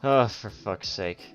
Oh, for fuck's sake.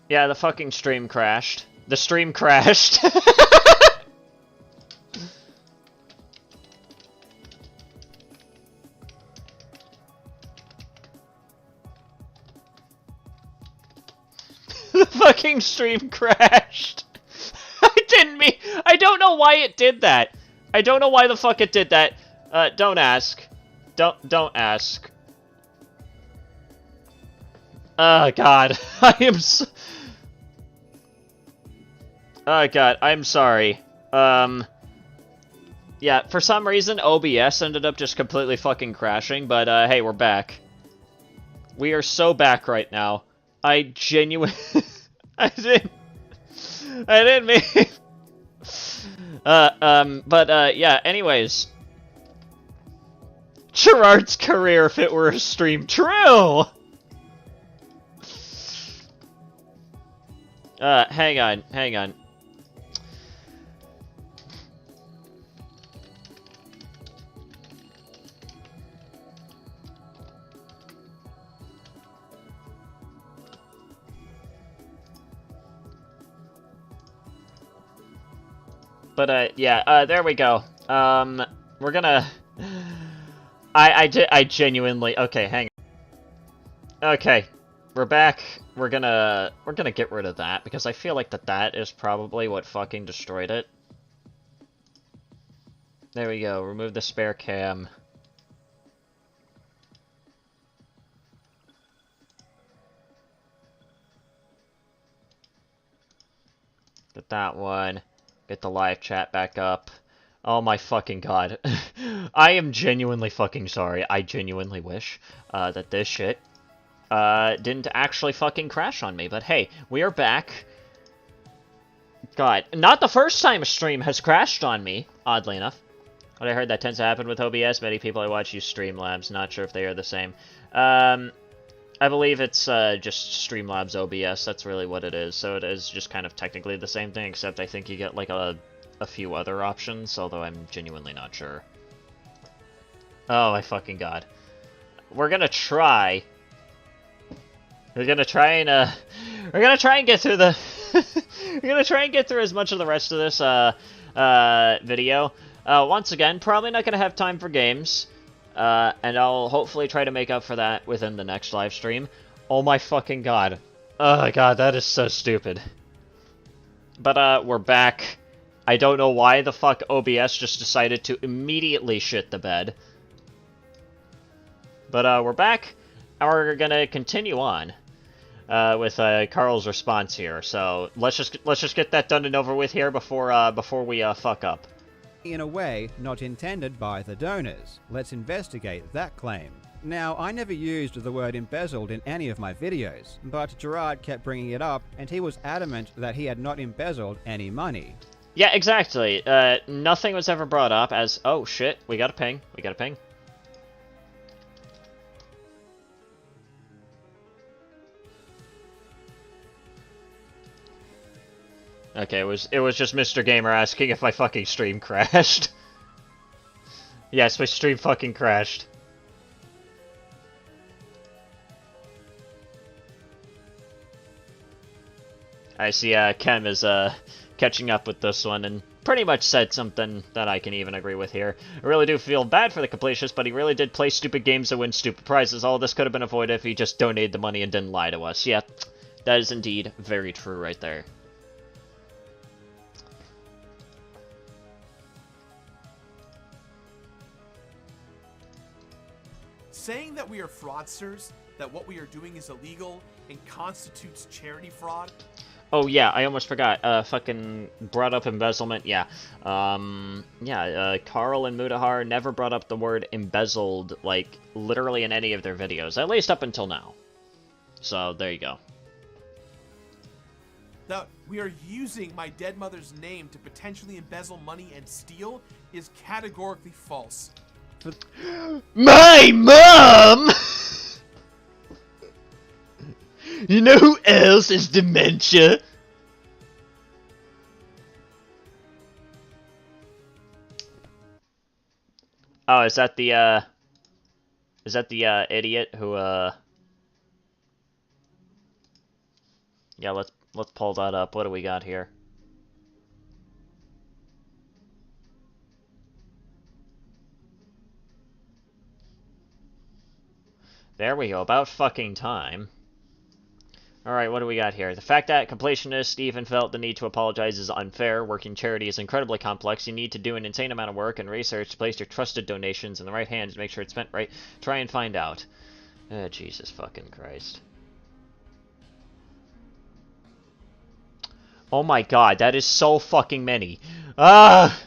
Yeah, the fucking stream crashed. The stream crashed. The fucking stream crashed. I don't know why it did that. I don't know why the fuck it did that. Don't ask. Don't ask. Oh god. Oh god, I'm sorry. Yeah, for some reason OBS ended up just completely fucking crashing, but hey, we're back. We are so back right now. I genuinely I didn't mean yeah, anyways. Gerard's career if it were a stream. True! Hang on. But, yeah, there we go. We're gonna... I genuinely... Okay, hang on. Okay, we're back. We're gonna get rid of that, because I feel like that is probably what fucking destroyed it. There we go, remove the spare cam. Get that one. Get the live chat back up. Oh my fucking god. I am genuinely fucking sorry. I genuinely wish that this shit didn't actually fucking crash on me. But hey, we are back. God, not the first time a stream has crashed on me, oddly enough. What I heard that tends to happen with OBS. Many people I watch use Streamlabs. Not sure if they are the same. I believe it's just Streamlabs OBS. That's really what it is. So it is just kind of technically the same thing, except I think you get like a few other options, although I'm genuinely not sure. Oh my fucking god. We're gonna try. We're gonna try and get through the we're gonna try and get through as much of the rest of this video. Once again, probably not gonna have time for games. And I'll hopefully try to make up for that within the next live stream. Oh my fucking god. Oh my god, that is so stupid. But, we're back. I don't know why the fuck OBS just decided to immediately shit the bed. But, we're back, and we're gonna continue on, with, Carl's response here. So, let's just get that done and over with here before we, fuck up. In a way not intended by the donors. Let's investigate that claim. Now, I never used the word embezzled in any of my videos, but Gerard kept bringing it up, and he was adamant that he had not embezzled any money. Yeah, exactly. Nothing was ever brought up as, oh shit, we got a ping. Okay, it was just Mr. Gamer asking if my fucking stream crashed. Yes, my stream fucking crashed. I see, Kem is, catching up with this one, and pretty much said something that I can even agree with here. I really do feel bad for the Completionist, but he really did play stupid games and win stupid prizes. All this could have been avoided if he just donated the money and didn't lie to us. Yeah, that is indeed very true right there. saying that we are fraudsters, that what we are doing is illegal and constitutes charity fraud. Oh yeah, I almost forgot. Fucking brought up embezzlement. Yeah. Carl and Mudahar never brought up the word embezzled, like, literally in any of their videos. At least up until now. So, there you go. That we are using my dead mother's name to potentially embezzle money and steal is categorically false. My mom! You know who else has dementia? Oh, is that the idiot who, Yeah, let's pull that up. What do we got here? There we go. About fucking time. Alright, what do we got here? The fact that Completionist even felt the need to apologize is unfair. Working charity is incredibly complex. You need to do an insane amount of work and research to place your trusted donations in the right hands to make sure it's spent right. Try and find out. Jesus fucking Christ. Oh my god, that is so fucking many. Ah!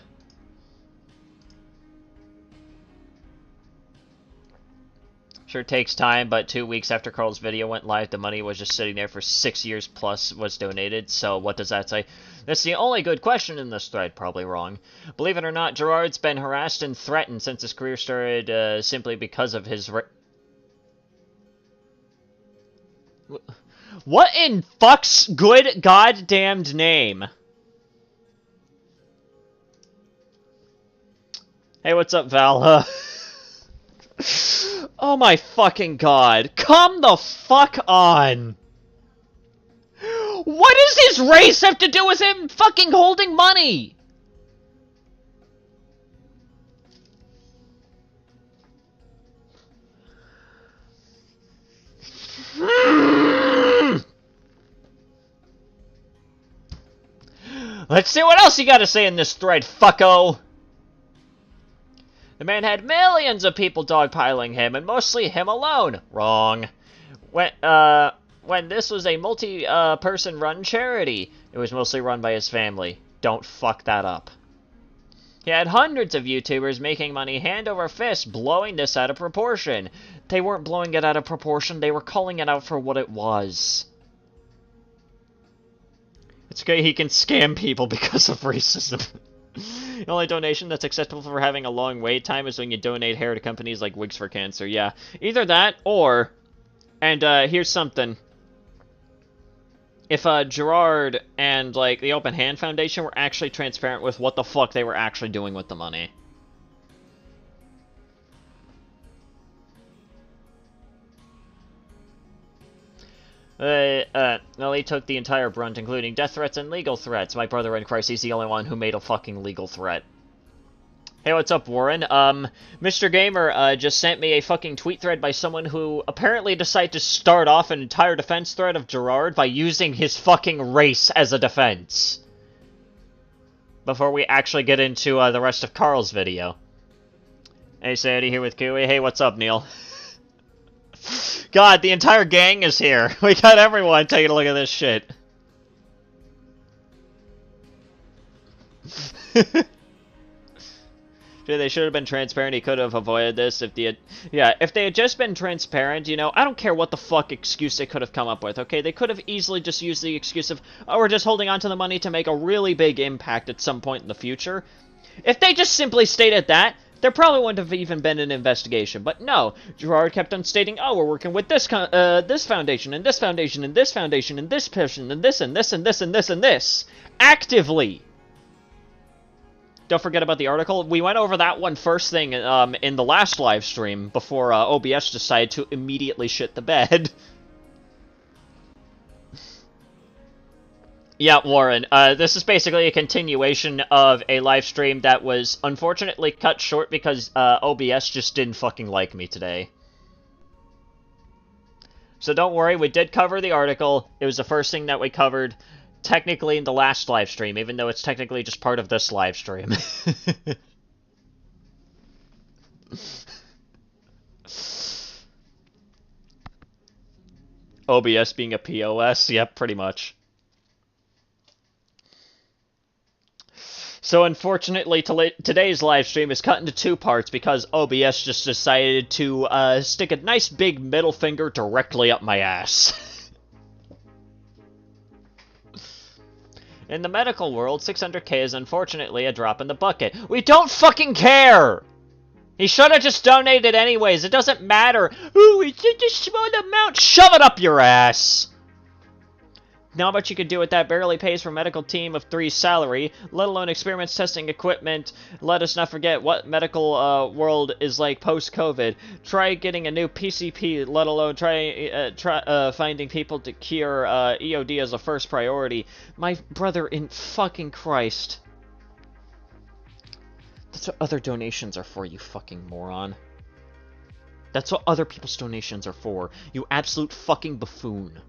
Sure takes time, but 2 weeks after Carl's video went live, the money was just sitting there for 6 years plus was donated, so what does that say? That's the only good question in this thread, probably wrong. Believe it or not, Gerard's been harassed and threatened since his career started simply because of his What in fuck's good goddamned name? Hey, what's up, Val? Oh my fucking god. Come the fuck on! What does his race have to do with him fucking holding money? Let's see what else you gotta say in this thread, fucko! The man had millions of people dogpiling him, and mostly him alone. Wrong. When this was a multi-person run charity, it was mostly run by his family. Don't fuck that up. He had hundreds of YouTubers making money hand over fist, blowing this out of proportion. They weren't blowing it out of proportion, they were calling it out for what it was. It's okay, he can scam people because of racism. The only donation that's acceptable for having a long wait time is when you donate hair to companies like Wigs for Cancer. Yeah, either that or, and here's something. If Gerard and like the Open Hand Foundation were actually transparent with what the fuck they were actually doing with the money. Nelly took the entire brunt, including death threats and legal threats. My brother in Christ, he's the only one who made a fucking legal threat. Hey, what's up, Warren? Mr. Gamer, just sent me a fucking tweet thread by someone who apparently decided to start off an entire defense thread of Gerard by using his fucking race as a defense. Before we actually get into, the rest of Carl's video. Hey, Sandy here with Kiwi. Hey, what's up, Neil? God, the entire gang is here. We got everyone taking a look at this shit. They should have been transparent. He could have avoided this if if they had just been transparent, you know, I don't care what the fuck excuse they could have come up with, okay? They could have easily just used the excuse of, oh, we're just holding on to the money to make a really big impact at some point in the future. If they just simply stated that, there probably wouldn't have even been an investigation. But no, Gerard kept on stating, oh, we're working with this foundation, and this foundation, and this foundation, and this person, and this, and this, and this, and this, and this. Actively. Don't forget about the article. We went over that one first thing in the last live stream before OBS decided to immediately shit the bed. Yeah, Warren, this is basically a continuation of a live stream that was unfortunately cut short because OBS just didn't fucking like me today. So don't worry, we did cover the article. It was the first thing that we covered technically in the last live stream, even though it's technically just part of this live stream. OBS being a POS? Yep, pretty much. So unfortunately, today's live stream is cut into 2 parts because OBS just decided to stick a nice big middle finger directly up my ass. In the medical world, 600k is unfortunately a drop in the bucket. We don't fucking care! He should have just donated anyways, it doesn't matter. Ooh, it's just a small amount. Shove it up your ass! Not much you could do with that. Barely pays for a medical team of 3's salary, let alone experiments, testing equipment. Let us not forget what medical world is like post-COVID. Try getting a new PCP, let alone try finding people to cure EOD as a first priority. My brother in fucking Christ. That's what other donations are for, you fucking moron. That's what other people's donations are for, you absolute fucking buffoon.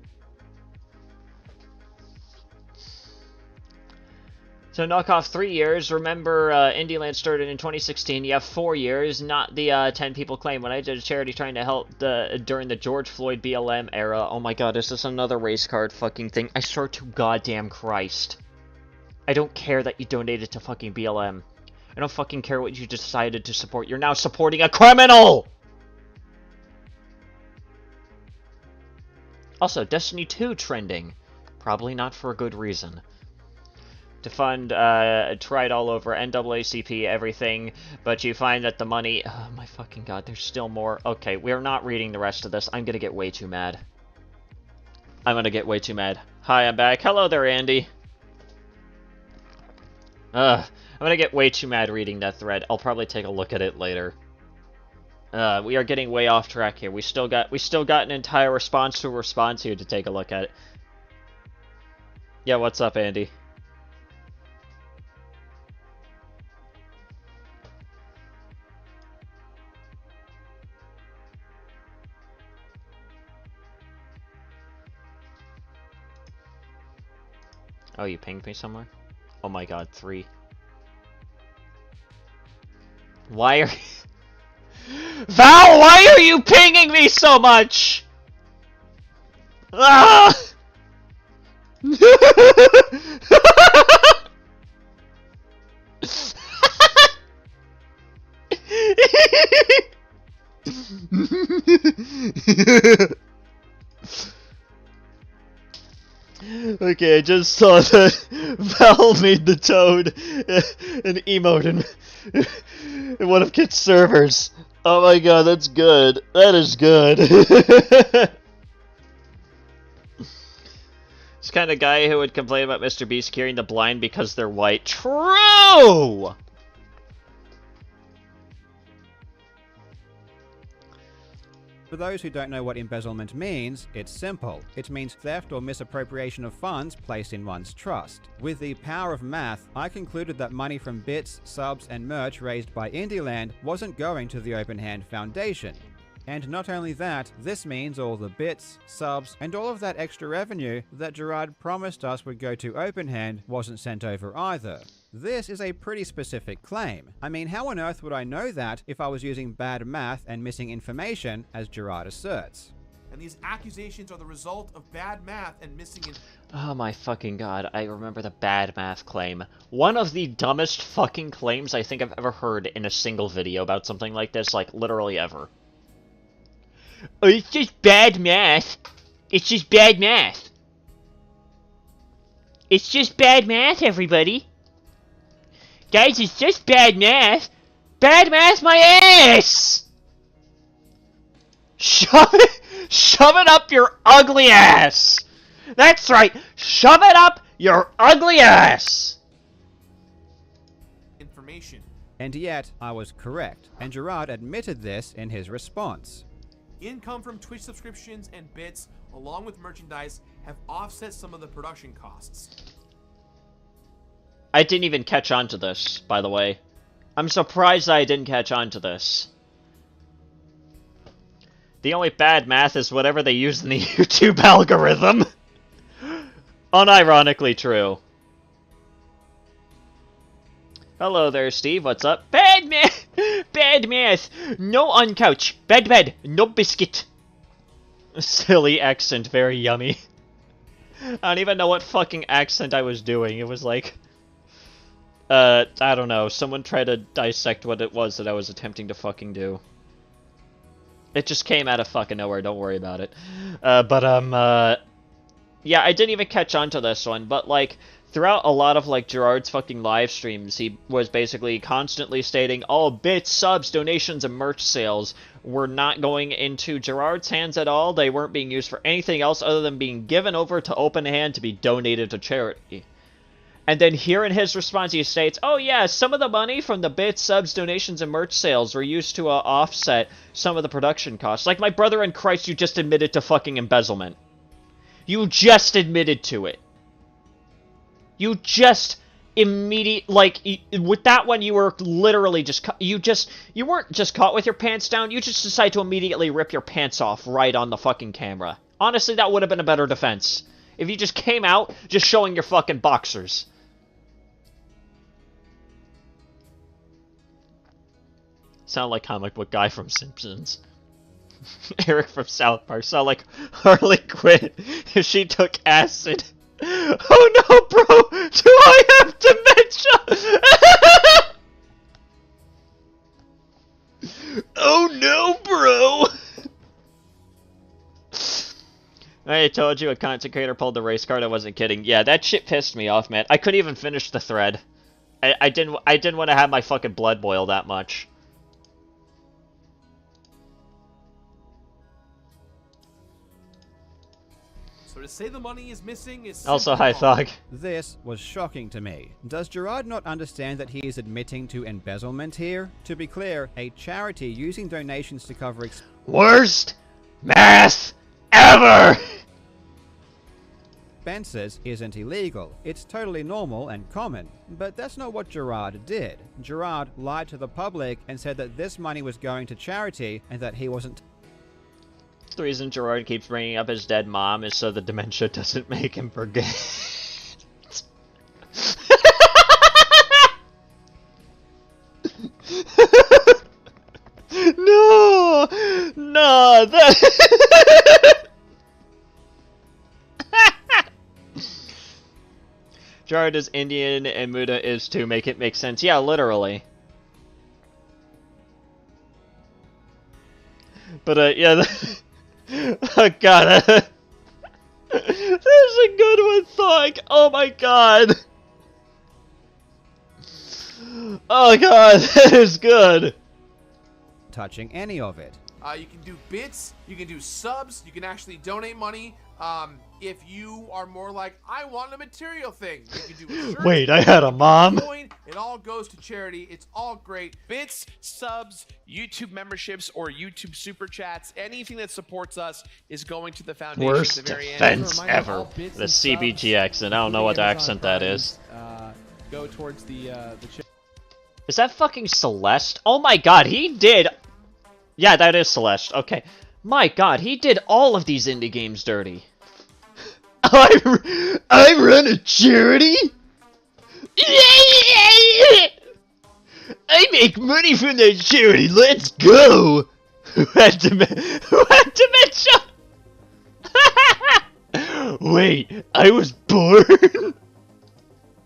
So knock off 3 years. Remember, Indieland started in 2016. You have 4 years, not the 10 people claim. When I did a charity trying to help during the George Floyd BLM era. Oh my god, is this another race card fucking thing? I swear to goddamn Christ. I don't care that you donated to fucking BLM. I don't fucking care what you decided to support. You're now supporting a criminal! Also, Destiny 2 trending. Probably not for a good reason. To fund, try it all over, NAACP, everything, but you find that the money... Oh my fucking god, there's still more. Okay, we're not reading the rest of this. I'm gonna get way too mad. I'm gonna get way too mad. Hi, I'm back. Hello there, Andy. I'm gonna get way too mad reading that thread. I'll probably take a look at it later. We are getting way off track here. We still got an entire response to a response here to take a look at it. Yeah, what's up, Andy? Oh, you pinged me somewhere? Oh my god, 3. Why are... Val, why are you pinging me so much? Ah! Okay, I just saw that Val made the toad an emote in one of Kit's servers. Oh my god, that's good. That is good. This kind of guy who would complain about Mr. Beast curing the blind because they're white. True! For those who don't know what embezzlement means, it's simple. It means theft or misappropriation of funds placed in one's trust. With the power of math, I concluded that money from bits, subs, and merch raised by Indieland wasn't going to the Open Hand Foundation. And not only that, this means all the bits, subs, and all of that extra revenue that Gerard promised us would go to Open Hand wasn't sent over either. This is a pretty specific claim. I mean, how on earth would I know that if I was using bad math and missing information, as Gerard asserts? And these accusations are the result of bad math and missing it. Oh my fucking god, I remember the bad math claim. One of the dumbest fucking claims I think I've ever heard in a single video about something like this, like, literally ever. Oh, it's just bad math. It's just bad math. It's just bad math, everybody. Guys, it's just bad math. Bad math my ass! Shove it up your ugly ass! That's right, shove it up your ugly ass! Information. And yet, I was correct, and Gerard admitted this in his response. Income from Twitch subscriptions and bits, along with merchandise, have offset some of the production costs. I didn't even catch on to this, by the way. I'm surprised I didn't catch on to this. The only bad math is whatever they use in the YouTube algorithm. Unironically true. Hello there, Steve. What's up? Bad math! Bad math! No on couch. Bad bed. No biscuit. Silly accent, very yummy. I don't even know what fucking accent I was doing. It was like... I don't know. Someone tried to dissect what it was that I was attempting to fucking do. It just came out of fucking nowhere, don't worry about it. Yeah, I didn't even catch on to this one, but, like, throughout a lot of, like, Gerard's fucking live streams, he was basically constantly stating, all bits, subs, donations, and merch sales were not going into Gerard's hands at all. They weren't being used for anything else other than being given over to Open Hand to be donated to charity. And then here in his response, he states, oh yeah, some of the money from the bits, subs, donations, and merch sales were used to offset some of the production costs. Like, my brother in Christ, you just admitted to fucking embezzlement. You just admitted to it. You just with that one, you were literally just, you weren't just caught with your pants down, you just decided to immediately rip your pants off right on the fucking camera. Honestly, that would have been a better defense. If you just came out just showing your fucking boxers. Sound like comic book guy from Simpsons. Eric from South Park. Sound like Harley Quinn if she took acid. Oh no, bro! Do I have dementia? Oh no, bro! I told you a content creator pulled the race card. I wasn't kidding. Yeah, that shit pissed me off, man. I couldn't even finish the thread. I didn't want to have my fucking blood boil that much. So to say the money is missing is Also, hi, Thog. This was shocking to me. Does Gerard not understand that he is admitting to embezzlement here? To be clear, a charity using donations to cover Worst math ever! expenses isn't illegal. It's totally normal and common. But that's not what Gerard did. Gerard lied to the public and said that this money was going to charity and that he wasn't. The reason Gerard keeps bringing up his dead mom is so the dementia doesn't make him forget. No! No! That... Gerard is Indian and Muda is too. Make it make sense. Yeah, literally. But, yeah... Oh god, there's a good one, Thug! Oh my god! Oh god, that is good! Touching any of it. You can do bits, you can do subs, you can actually donate money. If you are more like, I want a material thing, you can do a shirt. Wait, I had a mom? It all goes to charity. It's all great. Bits, subs, YouTube memberships, or YouTube super chats, anything that supports us is going to the foundation Worst at the very defense end. ever. The CBG accent. I don't know what accent that is. Go towards the Is that fucking Celeste? Oh my god, he did... Yeah, that is Celeste. Okay. My god, he did all of these indie games dirty. I run a charity? I make money from that charity. Let's go. Who had dementia? Wait, I was born?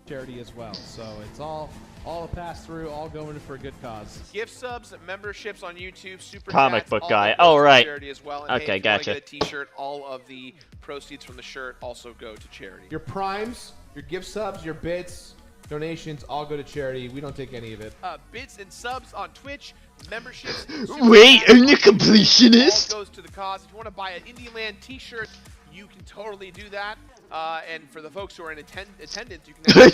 Charity as well, so it's all a pass through, all going for a good cause. Gift subs, memberships on YouTube, super Comic chats, book all guy. that goes Oh, to right. charity as well. And Okay, hey, if you wanna gotcha. get a t-shirt, all of the proceeds from the shirt also go to charity. Your primes, your gift subs, your bits, donations all go to charity. We don't take any of it. Bits and subs on Twitch, memberships. Wait, chats, I'm the completionist? all goes to the cause. If you want to buy an Indie Land t-shirt, you can totally do that. And for the folks who are in attendance, you can I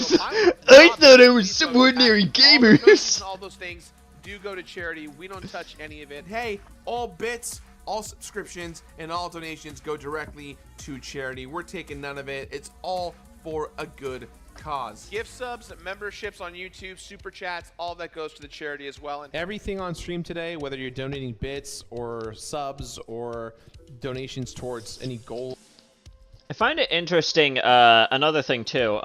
thought I was some ordinary gamers. All those things do go to charity. We don't touch any of it. Hey, all bits, all subscriptions, and all donations go directly to charity. We're taking none of it. It's all for a good cause. Gift subs, memberships on YouTube, super chats, all that goes to the charity as well. And Everything on stream today, whether you're donating bits or subs or donations towards any goal. I find it interesting, another thing too,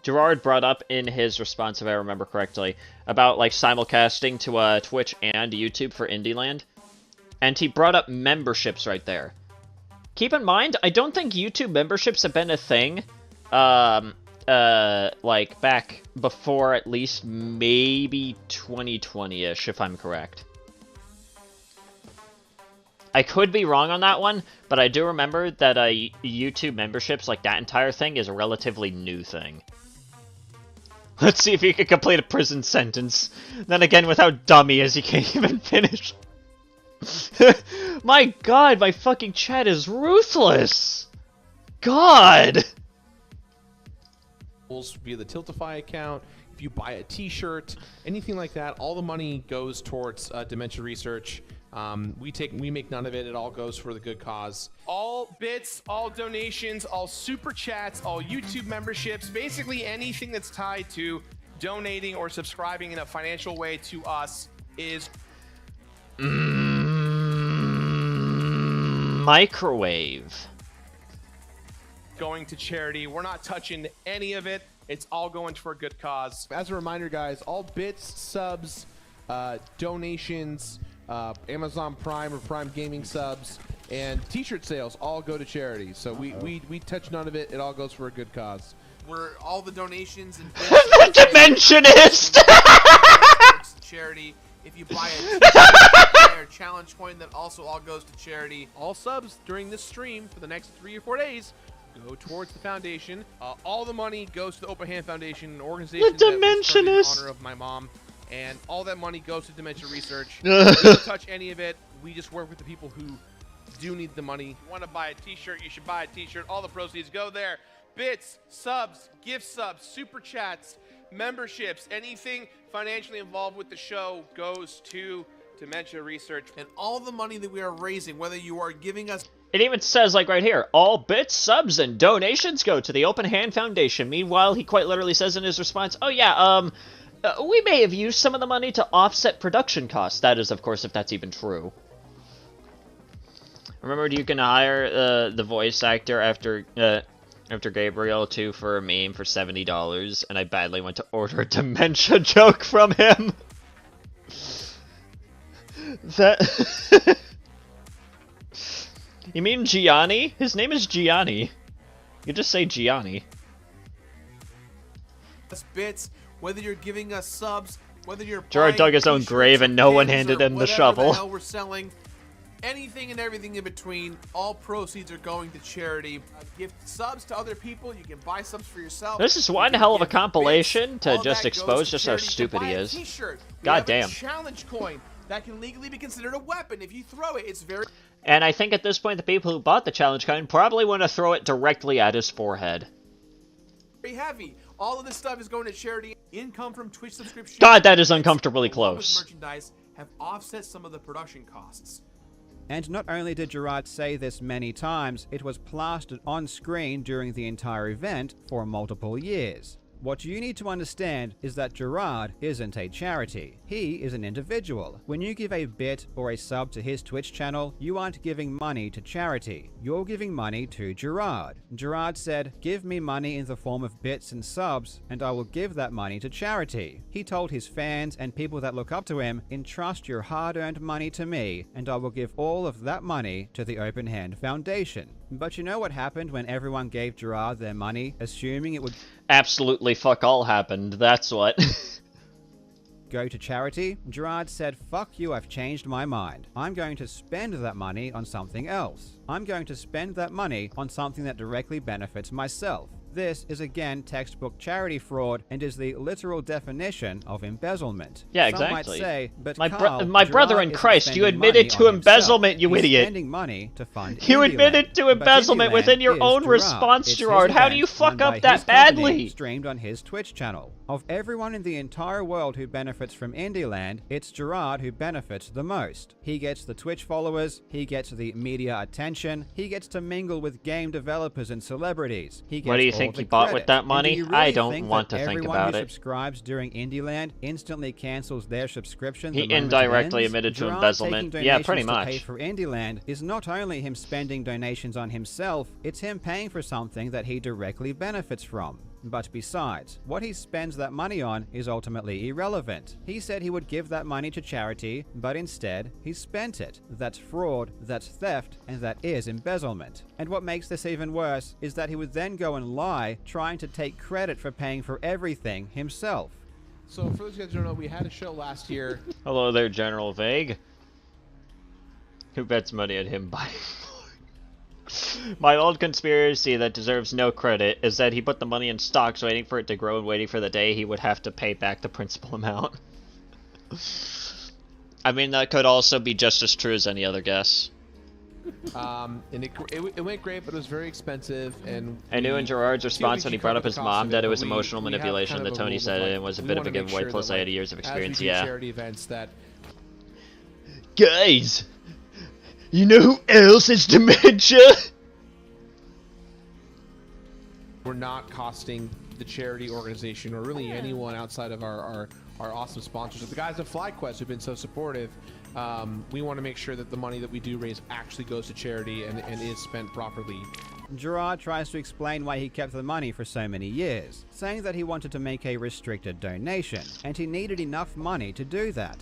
Gerard brought up in his response, if I remember correctly, about like simulcasting to Twitch and YouTube for Indie Land, and he brought up memberships right there. Keep in mind, I don't think YouTube memberships have been a thing, like, back before at least maybe 2020-ish, if I'm correct. I could be wrong on that one, but I do remember that YouTube memberships, like that entire thing, is a relatively new thing. Let's see if you can complete a prison sentence. Then again, with how dumb he is, he can't even finish. My god, my fucking chat is ruthless! God! Via the Tiltify account, if you buy a t-shirt, anything like that, all the money goes towards dementia research. We make none of it. It all goes for the good cause. All bits, all donations, all super chats, all YouTube memberships, basically anything that's tied to donating or subscribing in a financial way to us is Microwave. going to charity. We're not touching any of it. It's all going for a good cause. As a reminder, guys, all bits, subs, donations, Amazon Prime or Prime Gaming subs, and t-shirt sales all go to charity. So we touch none of it. It all goes for a good cause. Where all the donations and The Dimensionist! charity. If you buy a challenge coin, that also all goes to charity. All subs during this stream for the next 3 or 4 days go towards the foundation. All the money goes to the Open Hand Foundation, an organization that was started in honor of my mom. And all that money goes to dementia research. We don't touch any of it. We just work with the people who do need the money. If you want to buy a t-shirt, you should buy a t-shirt. All the proceeds go there. Bits, subs, gift subs, super chats, memberships, anything financially involved with the show goes to dementia research. And all the money that we are raising, whether you are giving us... It even says, like, right here, all bits, subs, and donations go to the Open Hand Foundation. Meanwhile, he quite literally says in his response, oh yeah, we may have used some of the money to offset production costs. That is, of course, if that's even true. Remember, you can hire the voice actor after Gabriel, too, for a meme for $70, and I badly went to order a dementia joke from him. That... You mean Gianni? His name is Gianni. You just say Gianni. Bits, whether you're giving us subs, whether you're Gerard dug his own grave and no one handed him the shovel. The hell we're selling, anything and everything in between, all proceeds are going to charity. Gift subs to other people. You can buy subs for yourself. This is one hell of a compilation to just expose just how stupid he is. God damn. Challenge coin that can legally be considered a weapon. If you throw it, it's very... And I think at this point the people who bought the challenge coin probably want to throw it directly at his forehead. Very heavy. All of this stuff is going to charity. Income from Twitch subscriptions. God, that is uncomfortably close. Merchandise have offset some of the production costs. And not only did Gerard say this many times, it was plastered on screen during the entire event for multiple years. What you need to understand is that Gerard isn't a charity. He is an individual. When you give a bit or a sub to his Twitch channel, you aren't giving money to charity. You're giving money to Gerard. Gerard said, "Give me money in the form of bits and subs, and I will give that money to charity." He told his fans and people that look up to him, "Entrust your hard-earned money to me, and I will give all of that money to the Open Hand Foundation." But you know what happened when everyone gave Gerard their money, assuming it would absolutely fuck all happened, that's what. Go to charity? Gerard said, "Fuck you, I've changed my mind. I'm going to spend that money on something else. I'm going to spend that money on something that directly benefits myself." This is again textbook charity fraud and is the literal definition of embezzlement. Yeah, Some exactly. might say, but my Carl, brother in Gerard Christ, isn't you spending admitted money to on embezzlement, himself. you He's idiot. spending money to fund You Indieland. admitted to But embezzlement Indieland within your is own Gerard. response, It's Gerard. his How do you event fuck run by up that his company, badly? streamed on his Twitch channel. Of everyone in the entire world who benefits from Indieland, it's Gerard who benefits the most. He gets the Twitch followers, he gets the media attention, he gets to mingle with game developers and celebrities. He gets What do you all think the he bought credit. with that And money? do you really I don't think want that to think everyone about who it. subscribes during Indieland instantly cancels their subscription? He the moment it indirectly ends? admitted to Gerard embezzlement. taking Yeah, donations pretty to much. pay for Indieland is not only him spending donations on himself, it's him paying for something that he directly benefits from. But besides, what he spends that money on is ultimately irrelevant. He said he would give that money to charity, but instead, he spent it. That's fraud, that's theft, and that is embezzlement. And what makes this even worse is that he would then go and lie, trying to take credit for paying for everything himself. So for those of you guys who don't know, we had a show last year. Hello there, General Vague. Who bets money on him buying more? My old conspiracy that deserves no credit is that he put the money in stocks waiting for it to grow and waiting for the day he would have to pay back the principal amount. I mean, that could also be just as true as any other guess. And it went great, but it was very expensive. And I knew in Gerard's response when he brought up his mom that it was emotional manipulation that Tony said it was a bit of a giveaway, plus I had years of experience, yeah. Charity events that... Guys! You know who else has dementia? We're not costing the charity organization or really anyone outside of our awesome sponsors. The guys at FlyQuest who've been so supportive, we want to make sure that the money that we do raise actually goes to charity and is spent properly. Gerard tries to explain why he kept the money for so many years, saying that he wanted to make a restricted donation, and he needed enough money to do that.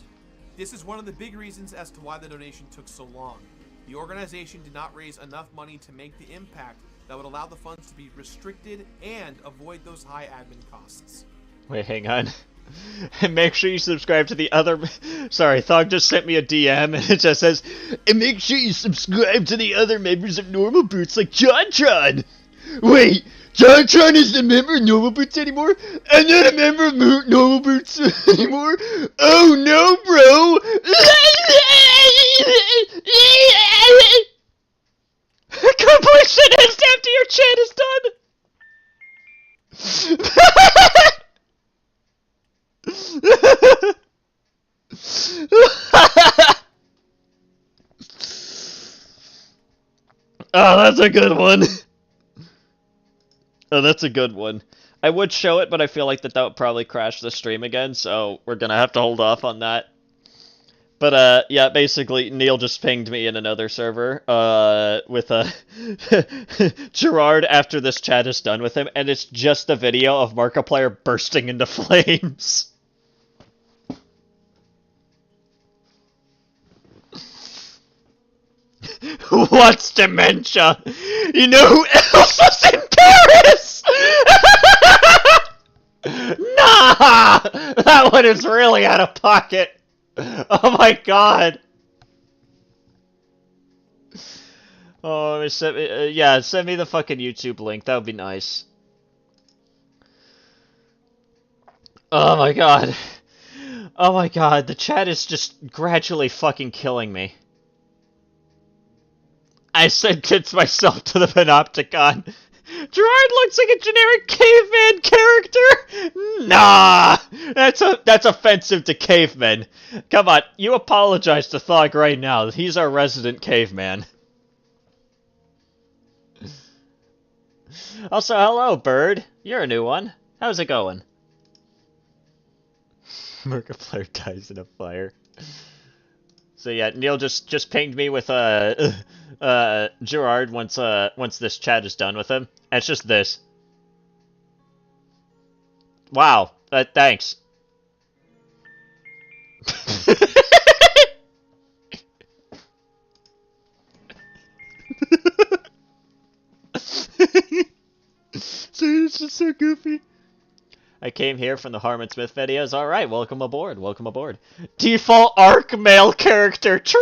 This is one of the big reasons as to why the donation took so long. The organization did not raise enough money to make the impact that would allow the funds to be restricted and avoid those high admin costs. Wait, hang on. And make sure you subscribe to the other... Sorry, Thog just sent me a DM and it just says, and make sure you subscribe to the other members of Normal Boots like JonTron! Wait, JonTron isn't a member of Normal Boots anymore? I'm not a member of Normal Boots anymore? Oh no, bro! Completionist after your chat is done! Oh, that's a good one. Oh, that's a good one. I would show it, but I feel like that would probably crash the stream again, so we're gonna have to hold off on that. But, yeah, basically, Neil just pinged me in another server, with, Gerard after this chat is done with him, and it's just a video of Markiplier bursting into flames. What's dementia? You know who else was in Paris? Nah! That one is really out of pocket. Oh my god. Oh, send me, yeah, send me the fucking YouTube link. That would be nice. Oh my god. Oh my god, the chat is just gradually fucking killing me. I sentenced myself to the Panopticon. Gerard looks like a generic caveman character? Nah! That's offensive to cavemen. Come on, you apologize to Thog right now. He's our resident caveman. Also, hello, Bird. You're a new one. How's it going? Markiplier dies in a fire. So yeah, Neil just pinged me with Gerard once this chat is done with him. And it's just this. Wow. Thanks. Sorry, it's just so goofy. I came here from the Harmon Smith videos. Alright, welcome aboard, welcome aboard. Default arc male character, true!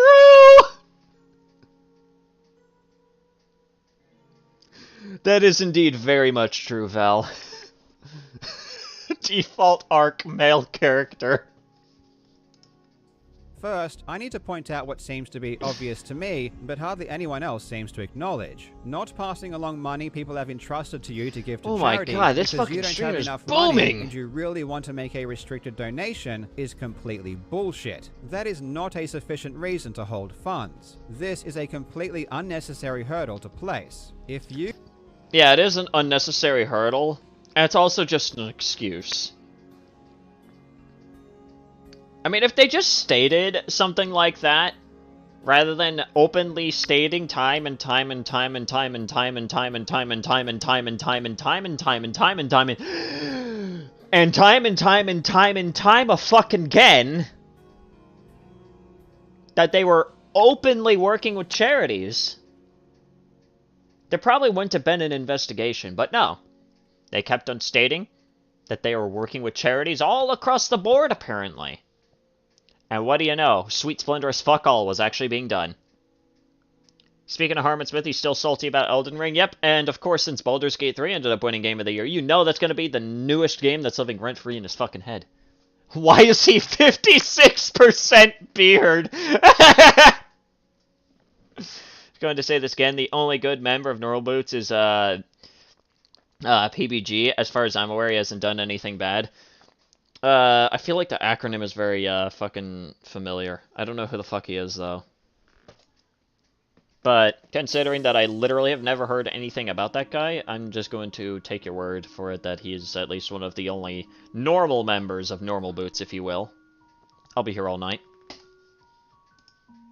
That is indeed very much true, Val. Default arc male character. First, I need to point out what seems to be obvious to me, but hardly anyone else seems to acknowledge. Not passing along money people have entrusted to you to give to charity my god, this because fucking you don't stream have is enough booming! money and you really want to make a restricted donation is completely bullshit. That is not a sufficient reason to hold funds. This is a completely unnecessary hurdle to place. If you... Yeah, it is an unnecessary hurdle, and it's also just an excuse. I mean, if they just stated something like that, rather than openly stating time and time and time and time and time and time and time and time and time and time and time and time and time and time and time and time and time and time a fucking again that they were openly working with charities, there probably wouldn't have been an investigation. But no, they kept on stating that they were working with charities all across the board, apparently. And what do you know? Sweet splendorous fuck all was actually being done. Speaking of Harmon Smith, he's still salty about Elden Ring. Yep, and of course, since Baldur's Gate 3 ended up winning Game of the Year, you know that's going to be the newest game that's living rent-free in his fucking head. Why is he 56% beard? Going to say this again, the only good member of Normal Boots is PBG. As far as I'm aware, he hasn't done anything bad. I feel like the acronym is very fucking familiar. I don't know who the fuck he is, though. But considering that I literally have never heard anything about that guy, I'm just going to take your word for it that he is at least one of the only normal members of Normal Boots, if you will. I'll be here all night.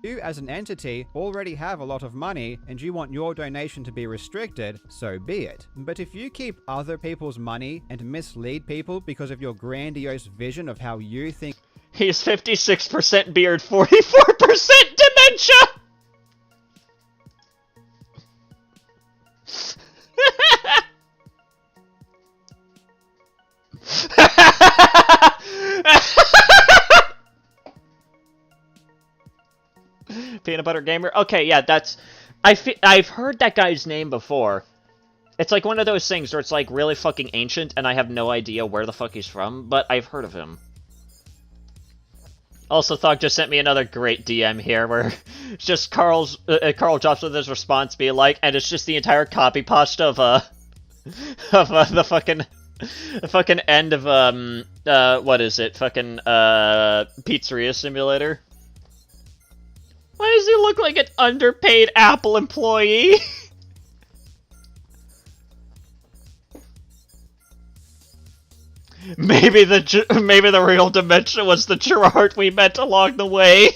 You, as an entity, already have a lot of money and you want your donation to be restricted, so be it. But if you keep other people's money and mislead people because of your grandiose vision of how you think... He's 56% beard, 44% dementia! Peanut Butter Gamer? Okay, yeah, that's... I've heard that guy's name before. It's like one of those things where it's like really fucking ancient and I have no idea where the fuck he's from, but I've heard of him. Also, Thug just sent me another great DM here where it's just Carl drops with his response be like, and it's just the entire copy pasta of the fucking end of what is it? Fucking Pizzeria Simulator. Why does he look like an underpaid Apple employee? Maybe the real dementia was the Gerard we met along the way.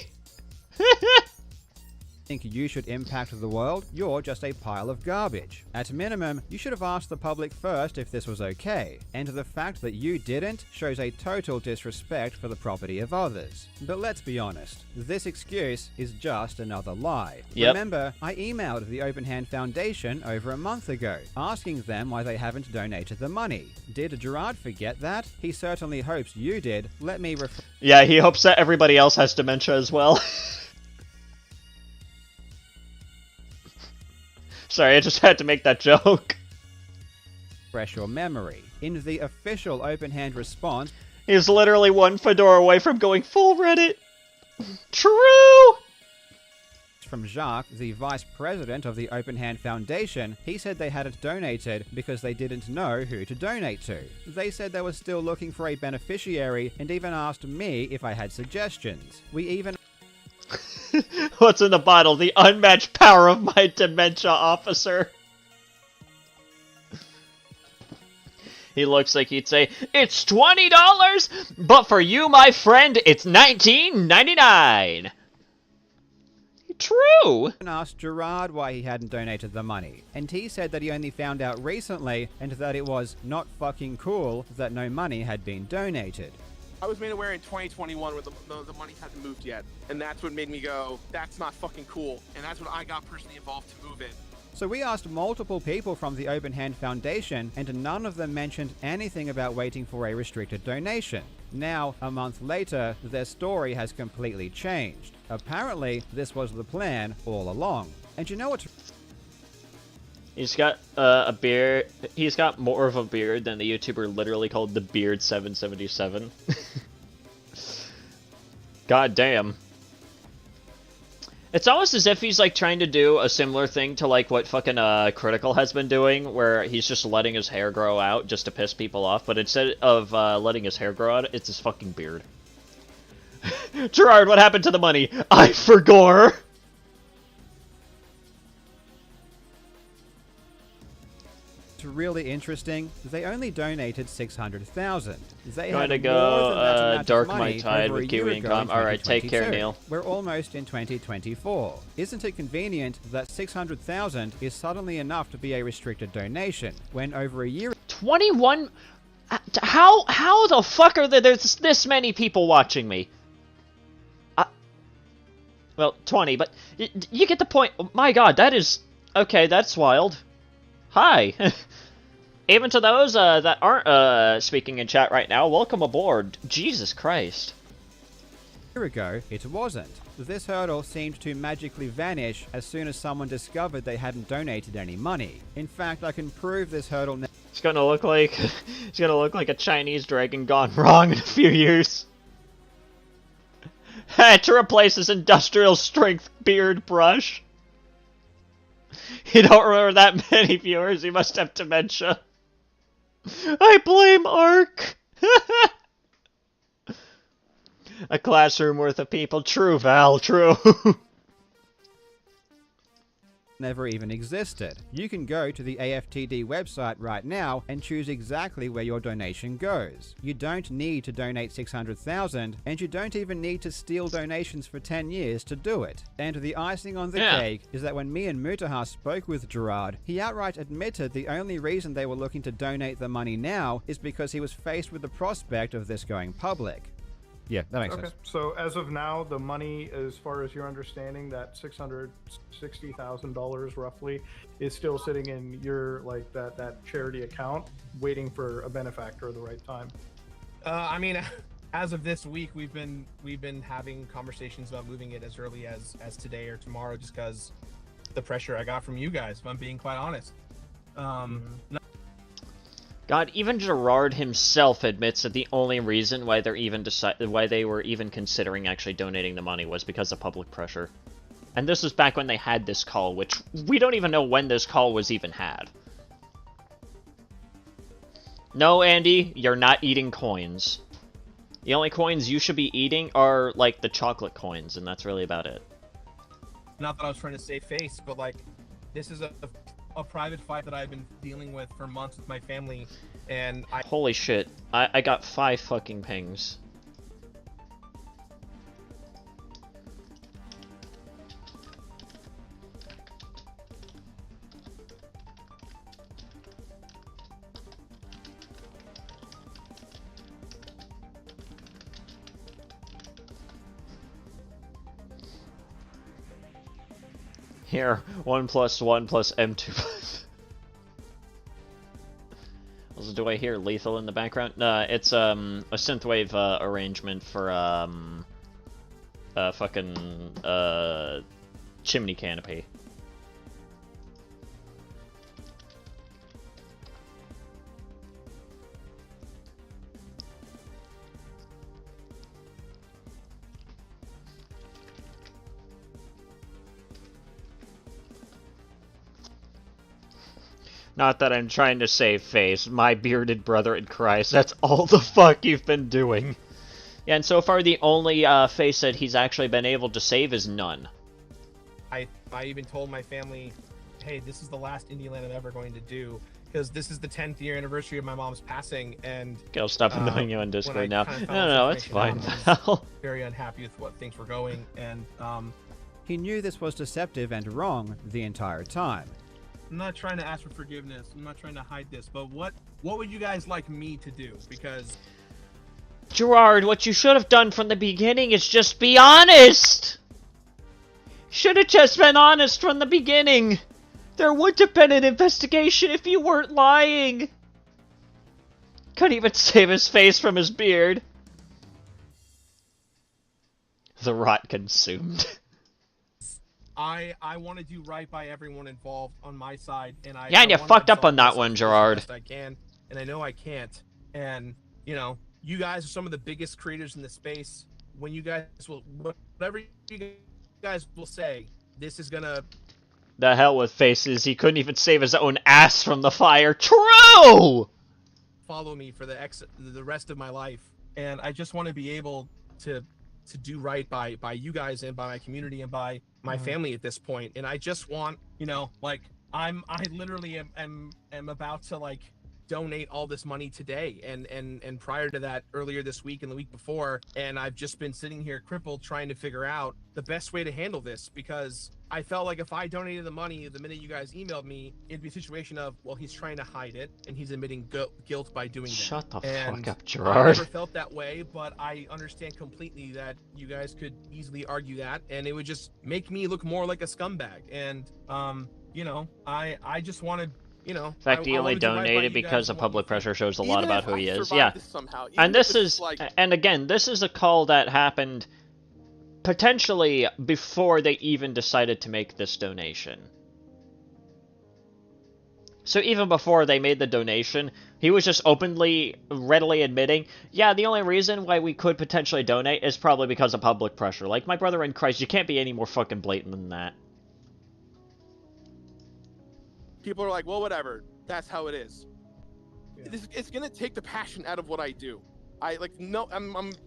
think you should impact the world, you're just a pile of garbage. At minimum, you should have asked the public first if this was okay, and the fact that you didn't shows a total disrespect for the property of others. But let's be honest, this excuse is just another lie. Yep. Remember, I emailed the Open Hand Foundation over a month ago, asking them why they haven't donated the money. Did Gerard forget that? He certainly hopes you did. Let me Yeah, he hopes that everybody else has dementia as well. Sorry, I just had to make that joke. refresh your memory. In the official Open Hand response, He's literally one fedora away from going full Reddit. True! from Jacques, the vice president of the Open Hand Foundation, he said they hadn't donated because they didn't know who to donate to. They said they were still looking for a beneficiary and even asked me if I had suggestions. We even... What's in the bottle? The unmatched power of my dementia officer. He looks like he'd say, "It's $20, but for you, my friend, it's $19.99. True. asked Gerard why he hadn't donated the money, and he said that he only found out recently and that it was not fucking cool that no money had been donated. I was made aware in 2021 when the money hadn't moved yet, and that's what made me go, that's not fucking cool, and that's when I got personally involved to move in. So we asked multiple people from the Open Hand Foundation, and none of them mentioned anything about waiting for a restricted donation. Now, a month later, their story has completely changed. Apparently, this was the plan all along. And you know what's... He's got a beard. He's got more of a beard than the YouTuber literally called the Beard 777. God damn. It's almost as if he's like trying to do a similar thing to like what fucking Critical has been doing, where he's just letting his hair grow out just to piss people off, but instead of letting his hair grow out, it's his fucking beard. Gerard, what happened to the money? I forgore. really interesting? They only donated 600,000. They Going to had more than that go amount dark of my money tide over with a year Kiwi ago Income. in Alright, take care, 2022. Neil. We're almost in 2024. Isn't it convenient that 600,000 is suddenly enough to be a restricted donation, when over a year 21? How the fuck are there's this many people watching me? Well, 20, but you get the point. My god, that is... Okay, that's wild. Hi. Even to those that aren't speaking in chat right now, welcome aboard. Jesus Christ. ago, it wasn't. This hurdle seemed to magically vanish as soon as someone discovered they hadn't donated any money. In fact, I can prove this hurdle now. It's gonna look like... it's gonna look like a Chinese dragon gone wrong in a few years. To replace this industrial strength beard brush. You don't remember that many viewers, you must have dementia. I blame Ark. A classroom worth of people. True, Val, true. Never even existed. You can go to the AFTD website right now and choose exactly where your donation goes. You don't need to donate 600,000, and you don't even need to steal donations for 10 years to do it. And the icing on the cake is that when me and Mutaha spoke with Gerard, he outright admitted the only reason they were looking to donate the money now is because he was faced with the prospect of this going public. Yeah, that makes sense. So as of now, the money, as far as your understanding, that $660,000 roughly, is still sitting in your that charity account, waiting for a benefactor at the right time. I mean, as of this week, we've been having conversations about moving it as early as today or tomorrow, just because the pressure I got from you guys. If I'm being quite honest. God, even Gerard himself admits that the only reason why why they were even considering actually donating the money was because of public pressure. And this was back when they had this call, which we don't even know when this call was even had. No, Andy, you're not eating coins. The only coins you should be eating are, like, the chocolate coins, and that's really about it. Not that I was trying to save face, but, like, this is a private fight that I've been dealing with for months with my family, and Holy shit, I got 5 fucking pings. Here, 1 + 1 + M2. Also, do I hear lethal in the background? No, it's a synthwave arrangement for fucking chimney canopy. Not that I'm trying to save face, my bearded brother in Christ, that's all the fuck you've been doing. Yeah, and so far the only face that he's actually been able to save is none. I even told my family, hey, this is the last Indie Land I'm ever going to do, because this is the 10th year anniversary of my mom's passing, and... Okay, I'll stop annoying you on Discord now. No, it's fine. I was very unhappy with what things were going, and He knew this was deceptive and wrong the entire time. I'm not trying to ask for forgiveness. I'm not trying to hide this, but what would you guys like me to do? Because Gerard, what you should have done from the beginning is just be honest! Should have just been honest from the beginning! There would have been an investigation if you weren't lying! Couldn't even save his face from his beard. The rot consumed. I want to do right by everyone involved on my side, and Yeah, and you fucked up on that one, Gerard. Best I can, and I know I can't. And you know, you guys are some of the biggest creators in the space. When you guys will, whatever you guys will say, this is gonna. The hell with faces. He couldn't even save his own ass from the fire. True. Follow me for the rest of my life, and I just want to be able to do right by you guys and by my community and by my family at this point. And I just want, you know, like, I literally am about to like donate all this money today, and prior to that, earlier this week and the week before, and I've just been sitting here crippled trying to figure out the best way to handle this, because I felt like if I donated the money the minute you guys emailed me, it'd be a situation of, well, he's trying to hide it and he's admitting guilt by doing that. Shut the And fuck up, I Gerard. never felt that way, but I understand completely that you guys could easily argue that, and it would just make me look more like a scumbag. And you know, I just wanted, you know, In fact, he I only wanted to write about donated you because guys of and what public you think. pressure shows a lot Even about if who I he is. survive Yeah. this somehow, even And if this it's is, like, and again, this is a call that happened potentially before they even decided to make this donation. So even before they made the donation, he was just openly, readily admitting, yeah, the only reason why we could potentially donate is probably because of public pressure. Like, my brother in Christ, you can't be any more fucking blatant than that. people are like, well, whatever, that's how it is. Yeah. It's gonna take the passion out of what I do. I'm Good.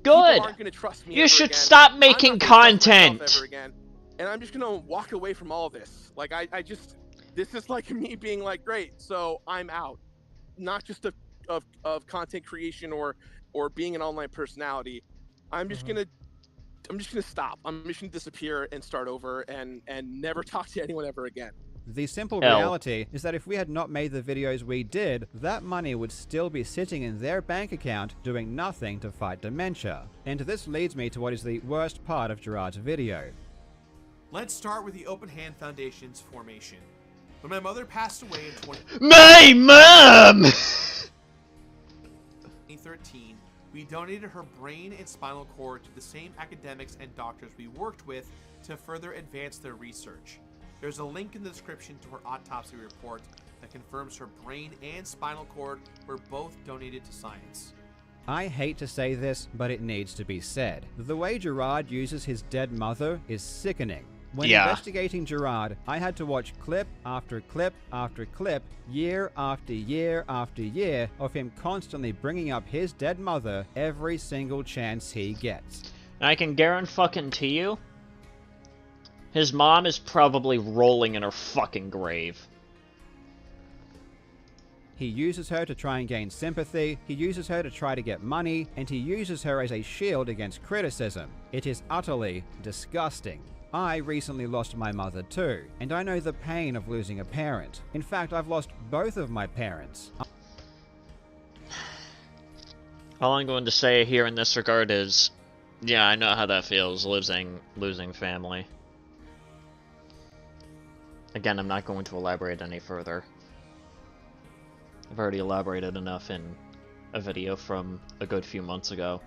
People aren't gonna trust me. You ever should again. stop I'm making not gonna trust myself content. ever again, and I'm just gonna walk away from all this. Like I just, this is like me being like, great, so I'm out, not just of content creation or being an online personality. I'm just gonna stop. I'm just gonna disappear and start over and never talk to anyone ever again. The simple Hell. reality is that if we had not made the videos we did, that money would still be sitting in their bank account doing nothing to fight dementia. And this leads me to what is the worst part of Gerard's video. Let's start with the Open Hand Foundation's formation. When my mother passed away in My mom! 2013, we donated her brain and spinal cord to the same academics and doctors we worked with to further advance their research. There's a link in the description to her autopsy report that confirms her brain and spinal cord were both donated to science. I hate to say this, but it needs to be said. The way Gerard uses his dead mother is sickening. When Yeah. investigating Gerard, I had to watch clip after clip after clip, year after year after year, of him constantly bringing up his dead mother every single chance he gets. And I can guarantee you, his mom is probably rolling in her fucking grave. He uses her to try and gain sympathy, he uses her to try to get money, and he uses her as a shield against criticism. It is utterly disgusting. I recently lost my mother too, and I know the pain of losing a parent. In fact, I've lost both of my parents. All I'm going to say here in this regard is, yeah, I know how that feels, losing family. Again, I'm not going to elaborate any further. I've already elaborated enough in a video from a good few months ago.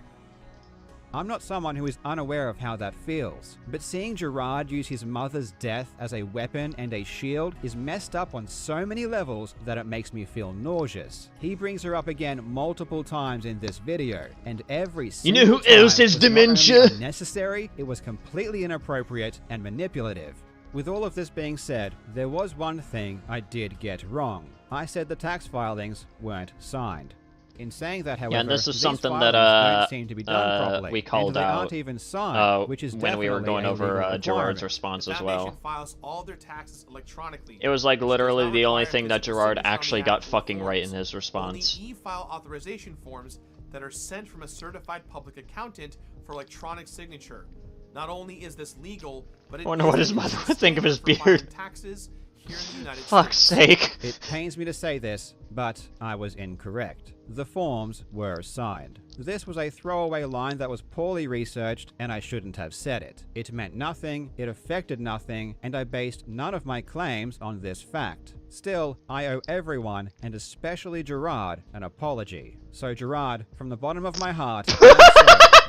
I'm not someone who is unaware of how that feels, but seeing Gerard use his mother's death as a weapon and a shield is messed up on so many levels that it makes me feel nauseous. He brings her up again multiple times in this video, and every single know who time else has was not dementia? only unnecessary, it was completely inappropriate and manipulative. With all of this being said, there was one thing I did get wrong. I said the tax filings weren't signed. In saying that, however, Yeah, and this is these something filings that don't seem to be done properly, we called and they out aren't even signed, which is when we were definitely going a over legal Gerard's requirement. response The as foundation well. files all their taxes electronically. It was like which does literally not the only require thing that physical Gerard signature on the actually got actual fucking right in forms. his response. Only e-file authorization forms that are sent from a certified public accountant for electronic signature. Not only is this legal, but it I wonder is what his the mother industry would think of his standard for filing beard. taxes here in the United Fuck's States. sake. It pains me to say this, but I was incorrect. The forms were signed. This was a throwaway line that was poorly researched, and I shouldn't have said it. It meant nothing, it affected nothing, and I based none of my claims on this fact. Still, I owe everyone, and especially Gerard, an apology. So Gerard, from the bottom of my heart, I'm sorry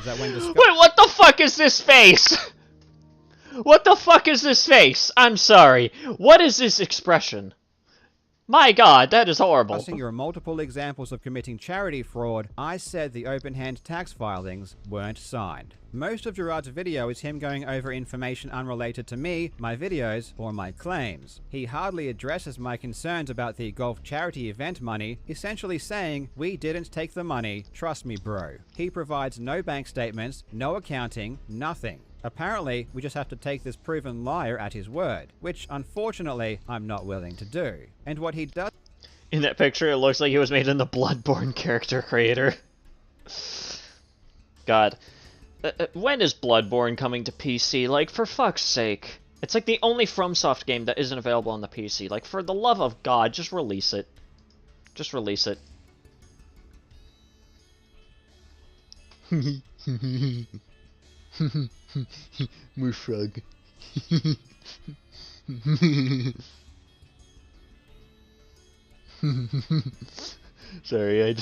that when discussing Wait, what the fuck is this face? What the fuck is this face? I'm sorry. What is this expression? My god, that is horrible. your multiple examples of committing charity fraud, I said the open hand tax filings weren't signed. Most of Gerard's video is him going over information unrelated to me, my videos, or my claims. He hardly addresses my concerns about the golf charity event money, essentially saying, we didn't take the money, trust me bro. He provides no bank statements, no accounting, nothing. Apparently, we just have to take this proven liar at his word, which unfortunately I'm not willing to do. And what he does In that picture, it looks like he was made in the Bloodborne character creator. God. When is Bloodborne coming to PC? Like, for fuck's sake. It's like the only FromSoft game that isn't available on the PC. Like, for the love of God, just release it. Just release it. My frog. Sorry,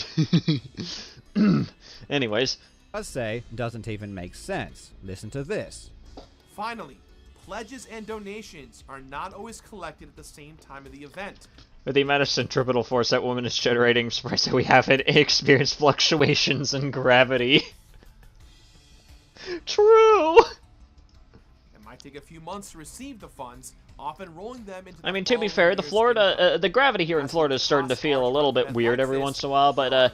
Anyways. say doesn't even make sense. Listen to this. Finally, pledges and donations are not always collected at the same time of the event. With the amount of centripetal force that woman is generating, I'm surprised that we haven't experienced fluctuations in gravity. True! It might take a few months to receive the funds, often rolling them into the I mean, to be following fair, the year's Florida, income. the gravity here in Florida is starting to feel a little bit weird every once in a while, but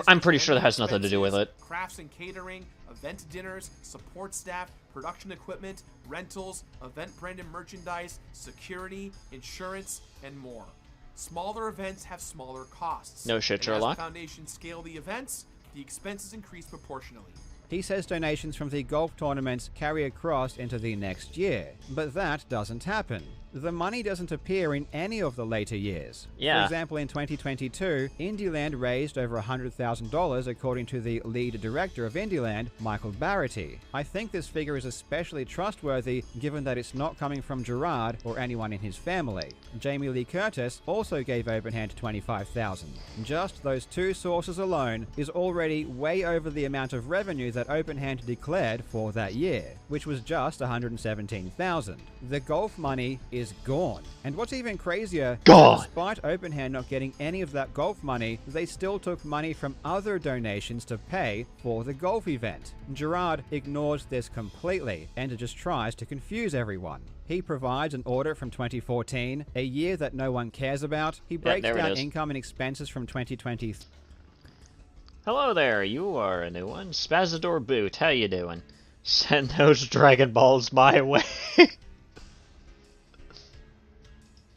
I'm pretty sure that has nothing to do with it. Crafts and catering, event dinners, support staff, production equipment, rentals, event branded merchandise, security, insurance, and more. Smaller events have smaller costs. No shit, Sherlock. As the foundation scale the events, the expenses increase proportionally. He says donations from the golf tournaments carry across into the next year, but that doesn't happen. The money doesn't appear in any of the later years. Yeah. For example, in 2022, Indieland raised over $100,000 according to the lead director of Indieland, Michael Barrity. I think this figure is especially trustworthy given that it's not coming from Gerard or anyone in his family. Jamie Lee Curtis also gave Openhand $25,000. Just those two sources alone is already way over the amount of revenue that Openhand declared for that year, which was just $117,000. The golf money is gone. And what's even crazier, despite Openhand not getting any of that golf money, they still took money from other donations to pay for the golf event. Gerard ignores this completely and just tries to confuse everyone. He provides an audit from 2014, a year that no one cares about. He breaks down income and expenses from 2020. Hello there, you are a new one. Spazador Boot, how you doing? Send those Dragon Balls my way.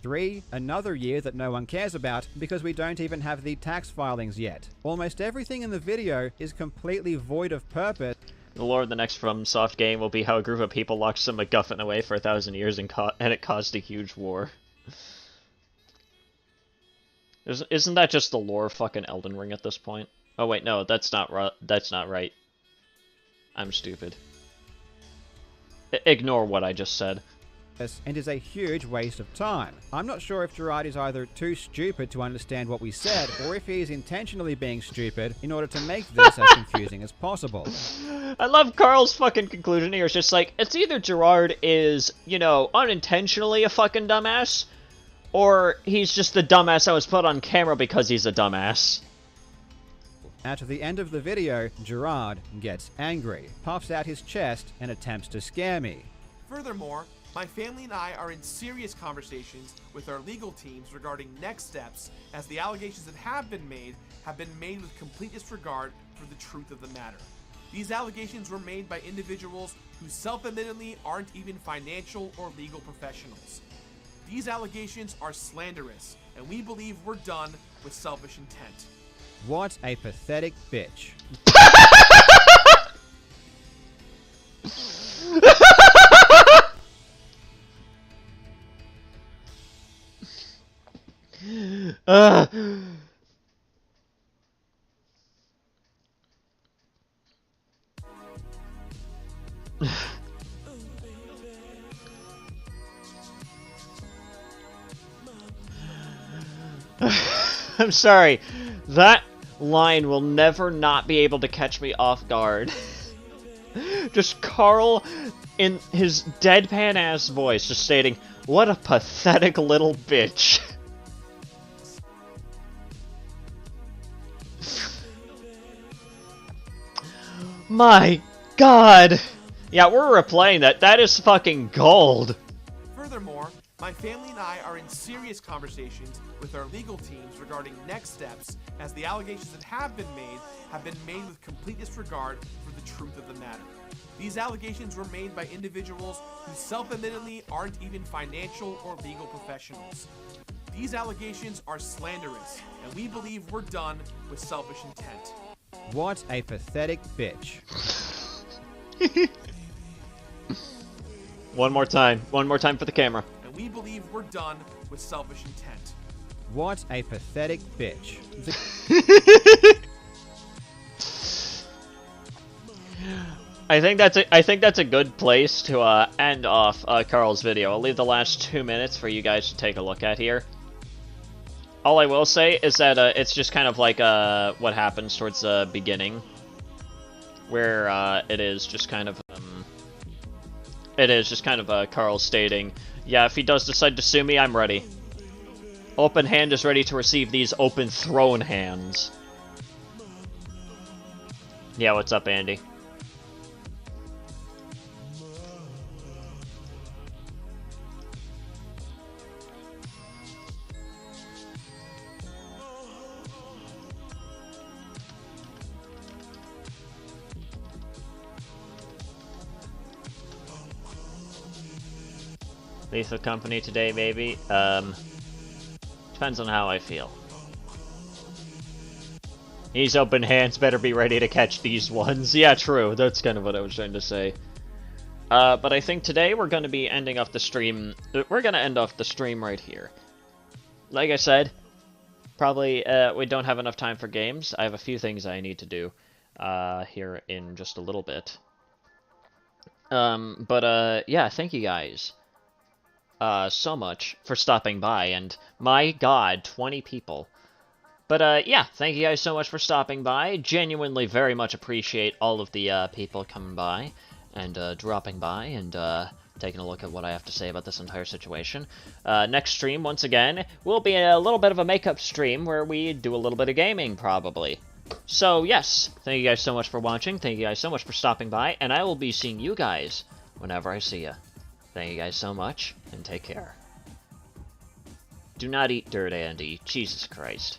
3, another year that no one cares about because we don't even have the tax filings yet. Almost everything in the video is completely void of purpose. The lore of the next FromSoft game will be how a group of people locked some MacGuffin away for 1,000 years and it caused a huge war. Isn't that just the lore of fucking Elden Ring at this point? Oh wait, no, that's not right. I'm stupid. Ignore what I just said. And is a huge waste of time. I'm not sure if Gerard is either too stupid to understand what we said, or if he is intentionally being stupid in order to make this as confusing as possible. I love Carl's fucking conclusion here. It's just like, it's either Gerard is, you know, unintentionally a fucking dumbass, or he's just the dumbass that was put on camera because he's a dumbass. At the end of the video, Gerard gets angry, puffs out his chest, and attempts to scare me. Furthermore, my family and I are in serious conversations with our legal teams regarding next steps, as the allegations that have been made with complete disregard for the truth of the matter. These allegations were made by individuals who self-admittedly aren't even financial or legal professionals. These allegations are slanderous, and we believe we're done with selfish intent. What a pathetic bitch. I'm sorry. That line will never not be able to catch me off guard. Just Carl in his deadpan ass voice just stating, "What a pathetic little bitch." My god. Yeah, we're replaying that. That is fucking gold. Furthermore, my family and I are in serious conversations with our legal teams regarding next steps, as the allegations that have been made with complete disregard for the truth of the matter. These allegations were made by individuals who self-admittedly aren't even financial or legal professionals. These allegations are slanderous, and we believe we're done with selfish intent. What a pathetic bitch. One more time for the camera. And we believe we're done with selfish intent. What a pathetic bitch. I think that's a good place to end off Carl's video. I'll leave the last 2 minutes for you guys to take a look at here. All I will say is that it's just kind of like what happens towards the beginning, where it is just kind of Carl stating, "Yeah, if he does decide to sue me, I'm ready. Open hand is ready to receive these open throne hands." Yeah, what's up, Andy? Lethal Company today, maybe. Depends on how I feel. These open hands better be ready to catch these ones. Yeah, true. That's kind of what I was trying to say. But I think today we're going to be ending off the stream. We're going to end off the stream right here. Like I said, probably we don't have enough time for games. I have a few things I need to do here in just a little bit. Yeah, thank you guys so much for stopping by, and my god, 20 people. But yeah, thank you guys so much for stopping by. Genuinely very much appreciate all of the people coming by and dropping by and taking a look at what I have to say about this entire situation. Next stream, once again, will be a little bit of a makeup stream where we do a little bit of gaming, probably. So yes, thank you guys so much for watching, thank you guys so much for stopping by, and I will be seeing you guys whenever I see you. Thank you guys so much, and take care. Do not eat dirt, Andy. Jesus Christ.